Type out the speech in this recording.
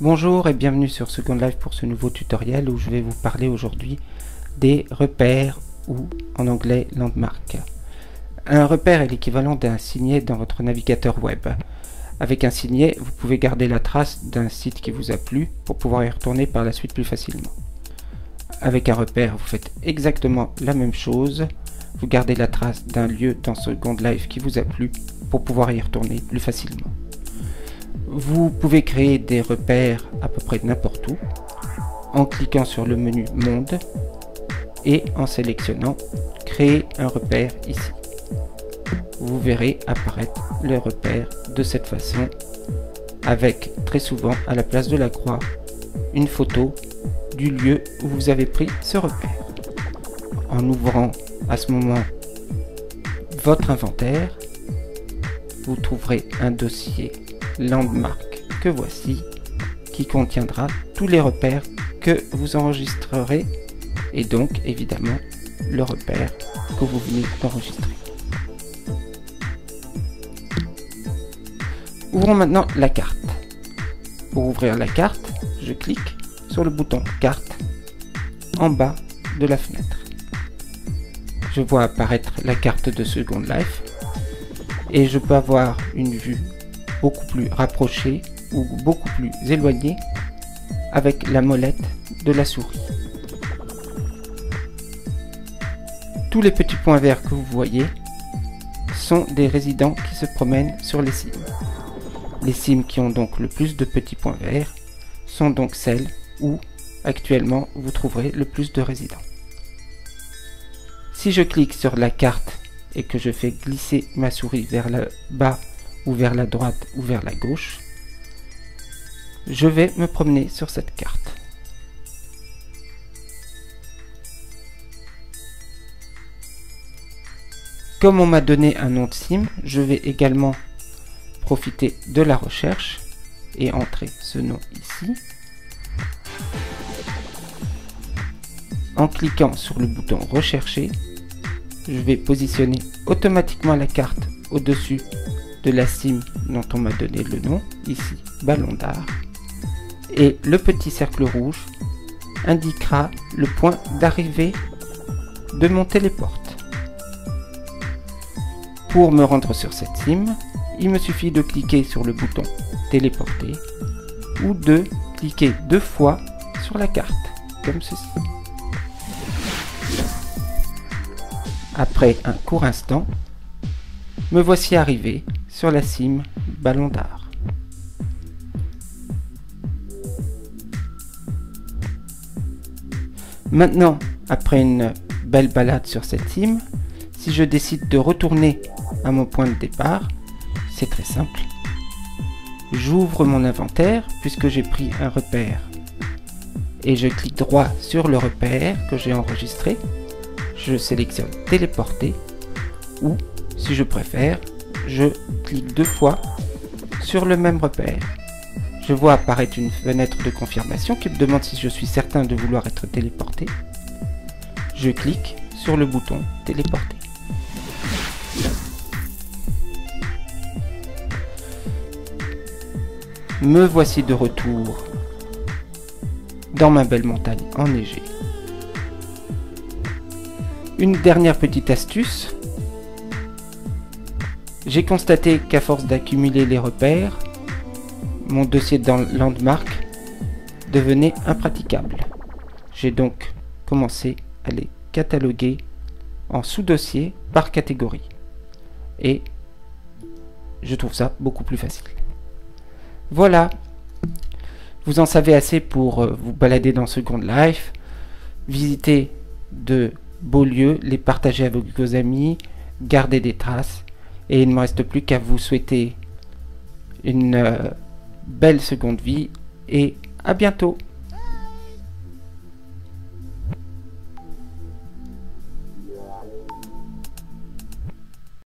Bonjour et bienvenue sur Second Life pour ce nouveau tutoriel où je vais vous parler aujourd'hui des repères ou en anglais landmarks. Un repère est l'équivalent d'un signet dans votre navigateur web. Avec un signet, vous pouvez garder la trace d'un site qui vous a plu pour pouvoir y retourner par la suite plus facilement. Avec un repère, vous faites exactement la même chose. Vous gardez la trace d'un lieu dans Second Life qui vous a plu pour pouvoir y retourner plus facilement. Vous pouvez créer des repères à peu près n'importe où en cliquant sur le menu Monde et en sélectionnant Créer un repère ici. Vous verrez apparaître le repère de cette façon avec très souvent à la place de la croix une photo du lieu où vous avez pris ce repère. En ouvrant à ce moment votre inventaire, vous trouverez un dossier landmark que voici qui contiendra tous les repères que vous enregistrerez et donc évidemment le repère que vous venez d'enregistrer. Ouvrons maintenant la carte. Pour ouvrir la carte, je clique sur le bouton carte en bas de la fenêtre. Je vois apparaître la carte de Second Life et je peux avoir une vue beaucoup plus rapprochée ou beaucoup plus éloignée avec la molette de la souris. Tous les petits points verts que vous voyez sont des résidents qui se promènent sur les cimes. Les cimes qui ont donc le plus de petits points verts sont donc celles où actuellement vous trouverez le plus de résidents. Si je clique sur la carte et que je fais glisser ma souris vers le bas ou vers la droite ou vers la gauche, je vais me promener sur cette carte. Comme on m'a donné un nom de sim, je vais également profiter de la recherche et entrer ce nom ici. En cliquant sur le bouton rechercher, je vais positionner automatiquement la carte au-dessus de la sim dont on m'a donné le nom, ici Ballon d'Art, et le petit cercle rouge indiquera le point d'arrivée de mon téléporte. Pour me rendre sur cette sim, il me suffit de cliquer sur le bouton téléporter ou de cliquer 2 fois sur la carte, comme ceci. Après un court instant, me voici arrivé sur la cime Ballon d'Art. Maintenant, après une belle balade sur cette cime, si je décide de retourner à mon point de départ, c'est très simple. J'ouvre mon inventaire puisque j'ai pris un repère et je clique droit sur le repère que j'ai enregistré. Je sélectionne téléporter ou, si je préfère, je clique 2 fois sur le même repère. Je vois apparaître une fenêtre de confirmation qui me demande si je suis certain de vouloir être téléporté. Je clique sur le bouton téléporter. Me voici de retour dans ma belle montagne enneigée. Une dernière petite astuce. J'ai constaté qu'à force d'accumuler les repères, mon dossier dans Landmark devenait impraticable. J'ai donc commencé à les cataloguer en sous-dossiers par catégorie. Et je trouve ça beaucoup plus facile. Voilà, vous en savez assez pour vous balader dans Second Life, visiter de beaux lieux, les partager avec vos amis, garder des traces. Et il ne me reste plus qu'à vous souhaiter une belle seconde vie et à bientôt.